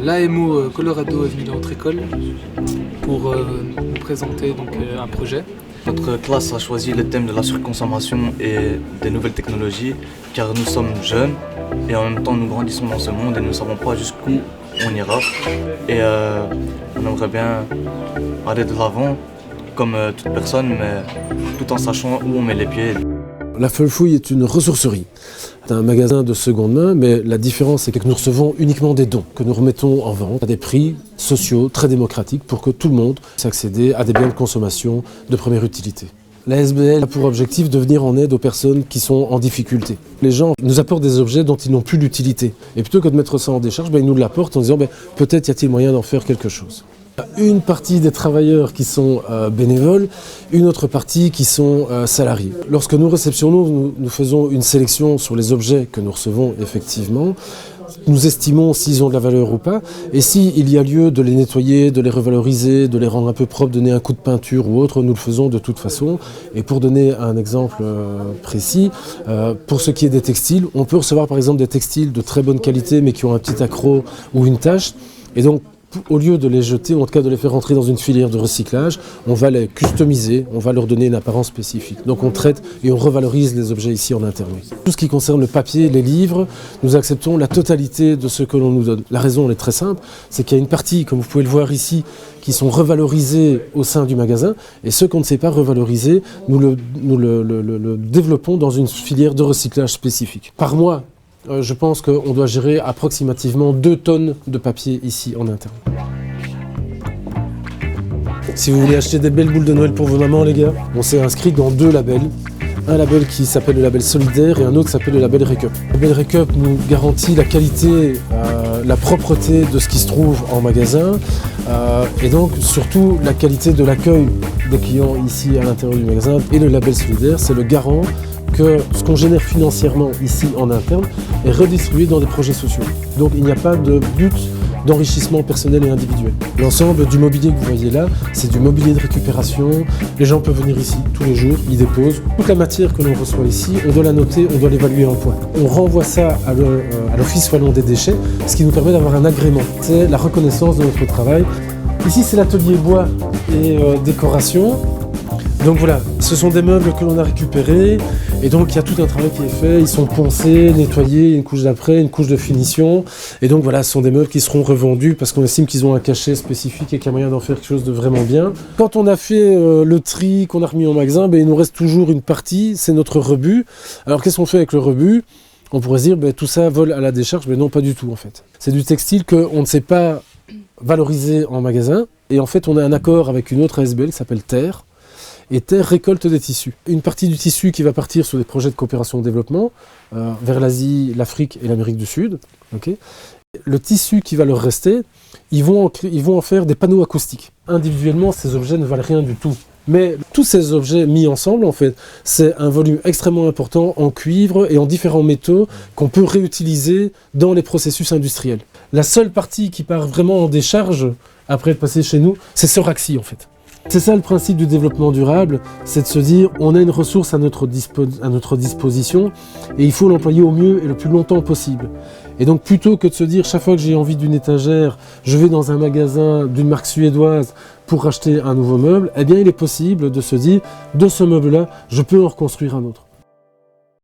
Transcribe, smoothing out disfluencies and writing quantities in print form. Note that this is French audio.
L'AMO Colorado est venu dans notre école pour nous présenter un projet. Notre classe a choisi le thème de la surconsommation et des nouvelles technologies car nous sommes jeunes et en même temps nous grandissons dans ce monde et nous ne savons pas jusqu'où on ira. Et on aimerait bien aller de l'avant comme toute personne, mais tout en sachant où on met les pieds. La Folle Fouille est une ressourcerie. C'est un magasin de seconde main, mais la différence c'est que nous recevons uniquement des dons, que nous remettons en vente à des prix sociaux très démocratiques pour que tout le monde puisse accéder à des biens de consommation de première utilité. La SBL a pour objectif de venir en aide aux personnes qui sont en difficulté. Les gens nous apportent des objets dont ils n'ont plus d'utilité. Et plutôt que de mettre ça en décharge, ils nous l'apportent en disant peut-être y a-t-il moyen d'en faire quelque chose. Une partie des travailleurs qui sont bénévoles, une autre partie qui sont salariés. Lorsque nous réceptionnons, nous faisons une sélection sur les objets que nous recevons effectivement. Nous estimons s'ils ont de la valeur ou pas, et s'il y a lieu de les nettoyer, de les revaloriser, de les rendre un peu propres, donner un coup de peinture ou autre, nous le faisons de toute façon. Et pour donner un exemple précis, pour ce qui est des textiles, on peut recevoir par exemple des textiles de très bonne qualité mais qui ont un petit accroc ou une tache, et donc au lieu de les jeter, ou en tout cas de les faire rentrer dans une filière de recyclage, on va les customiser, on va leur donner une apparence spécifique. Donc on traite et on revalorise les objets ici en interne. Tout ce qui concerne le papier, les livres, nous acceptons la totalité de ce que l'on nous donne. La raison elle est très simple, c'est qu'il y a une partie, comme vous pouvez le voir ici, qui sont revalorisés au sein du magasin, et ceux qu'on ne sait pas revaloriser, nous le développons dans une filière de recyclage spécifique. Par mois, je pense qu'on doit gérer approximativement 2 tonnes de papier ici en interne. Si vous voulez acheter des belles boules de Noël pour vos mamans les gars, on s'est inscrit dans 2 labels. Un label qui s'appelle le label solidaire et un autre qui s'appelle le label Récup. Le label Récup nous garantit la qualité, la propreté de ce qui se trouve en magasin et donc surtout la qualité de l'accueil des clients ici à l'intérieur du magasin. Et le label solidaire, c'est le garant que ce qu'on génère financièrement ici en interne est redistribué dans des projets sociaux. Donc il n'y a pas de but d'enrichissement personnel et individuel. L'ensemble du mobilier que vous voyez là, c'est du mobilier de récupération. Les gens peuvent venir ici tous les jours, ils déposent. Toute la matière que l'on reçoit ici, on doit la noter, on doit l'évaluer en points. On renvoie ça à l'Office wallon des déchets, ce qui nous permet d'avoir un agrément. C'est la reconnaissance de notre travail. Ici, c'est l'atelier bois et décoration. Donc voilà, ce sont des meubles que l'on a récupérés et donc il y a tout un travail qui est fait, ils sont poncés, nettoyés, une couche d'après, une couche de finition et donc voilà, ce sont des meubles qui seront revendus parce qu'on estime qu'ils ont un cachet spécifique et qu'il y a moyen d'en faire quelque chose de vraiment bien. Quand on a fait le tri, qu'on a remis en magasin, il nous reste toujours une partie, c'est notre rebut. Alors qu'est-ce qu'on fait avec le rebut ? On pourrait se dire tout ça vole à la décharge, mais non, pas du tout en fait. C'est du textile qu'on ne sait pas valoriser en magasin et en fait on a un accord avec une autre ASBL qui s'appelle Terre. Et Terre récolte des tissus. Une partie du tissu qui va partir sur des projets de coopération au développement vers l'Asie, l'Afrique et l'Amérique du Sud. Okay. Le tissu qui va leur rester, ils vont en faire des panneaux acoustiques. Individuellement, ces objets ne valent rien du tout. Mais tous ces objets mis ensemble, en fait, c'est un volume extrêmement important en cuivre et en différents métaux qu'on peut réutiliser dans les processus industriels. La seule partie qui part vraiment en décharge, après être passée chez nous, c'est ce rack-ci, en fait. C'est ça le principe du développement durable, c'est de se dire on a une ressource à notre disposition et il faut l'employer au mieux et le plus longtemps possible. Et donc plutôt que de se dire chaque fois que j'ai envie d'une étagère, je vais dans un magasin d'une marque suédoise pour acheter un nouveau meuble, eh bien il est possible de se dire de ce meuble-là, je peux en reconstruire un autre.